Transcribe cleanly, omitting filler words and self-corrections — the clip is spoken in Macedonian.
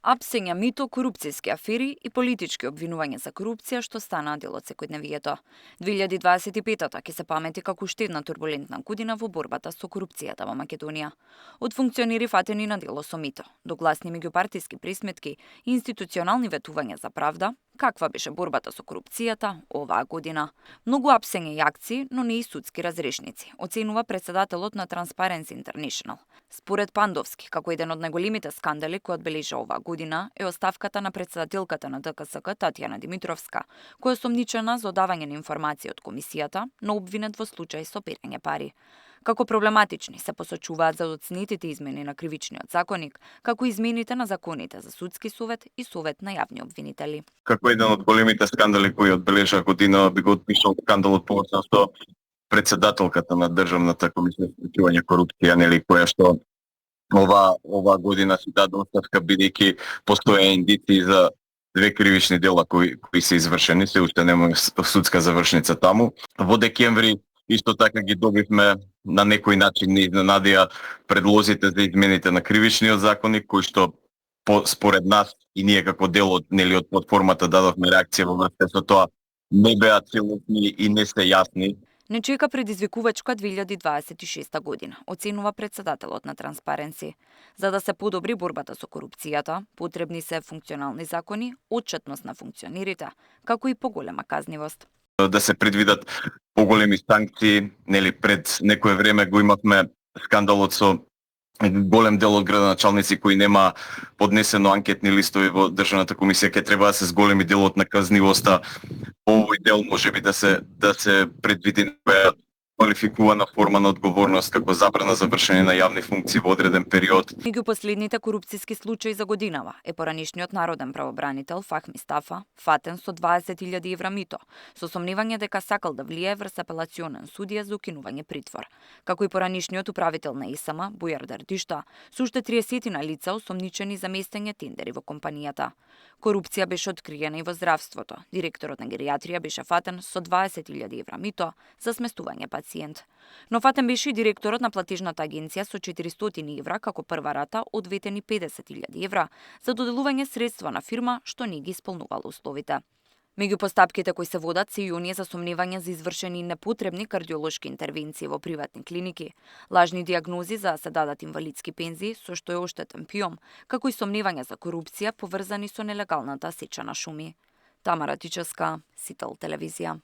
Апсења мито, корупцијски афери и политички обвинувања за корупција што станаа дел од секојдневието. 2025-та ќе се памети како уште една турбулентна година во борбата со корупцијата во Македонија. Од функционери фатени на дело со мито, до гласни меѓупартиски присметки и институционални ветувања за правда, каква беше борбата со корупцијата оваа година. Многу апсења и акции, но не и судски разрешници, оценува председателот на Transparency International. Според Пандовски, како еден од најголемите скандали кои одбележа оваа година е оставката на председателката на ДКСК Татјана Димитровска, која е сомничена за одавање на информации од комисијата, но обвинет во случај со перење пари. Како проблематични се посочуваат задоцнетите измени на кривичниот законник, како измените на законите за судски совет и совет на јавни обвинители. Како еден од големите скандали кои одбележа година, би го отпишал скандалот поврзан со председателката на Државната комисија за спречување корупција, нели, која што ова година си даде оставка бидејќи постоја индици за две кривични дела кои се извршени, се уште нема судска завршница таму. Во декември исто така ги добивме на некој начин не изненадија предлозите за измените на кривичниот законник, кои што според нас и ние како дел од од платформата дадовме реакција во врска со тоа, не беа целосни и не се јасни. Не чека предизвикувачка 2026 година, оценува председателот на Transparency. За да се подобри борбата со корупцијата, потребни се функционални закони, отчетност на функционерите, како и поголема казнивост. Да се предвидат поголеми санкции, пред некое време го имавме скандалот со голем дел од градоначалници кои нема поднесено анкетни листови во Државната комисија, ќе треба да се зголеми делот на казнивоста. Овој дел можеби да се предвиди квалификувана форма на одговорност како забрана за вршење на јавни функции во одреден период. Меѓу последните корупцијски случаи за годинава е поранишниот народен правобранител Фахми Стафа, фатен со 20.000 евра мито, со сомневање дека сакал да влијае врз апелационен судија за укинување притвор, како и поранишниот управител на ИСМ Бујар Дардишта, со уште 30 лица осомничени за местење тендери во компанијата. Корупција беше откриена и во здравството. Директорот на геријатрија беше фатен со 20.000 евра мито за сместување пациент. Но фатен беше и директорот на платежната агенција со 400 евра како прва рата од ветени 50.000 евра за доделување средства на фирма што не ги исполнувала условите. Меѓу постапките кои се водат се и оние за сомневања за извршени непотребни кардиолошки интервенции во приватни клиники, лажни диагнози за да се дадат инвалидски пензии со што е оштетен ПИОМ, како и сомневања за корупција поврзани со нелегалната сеча на шуми. Тамара Тичевска, Сител телевизија.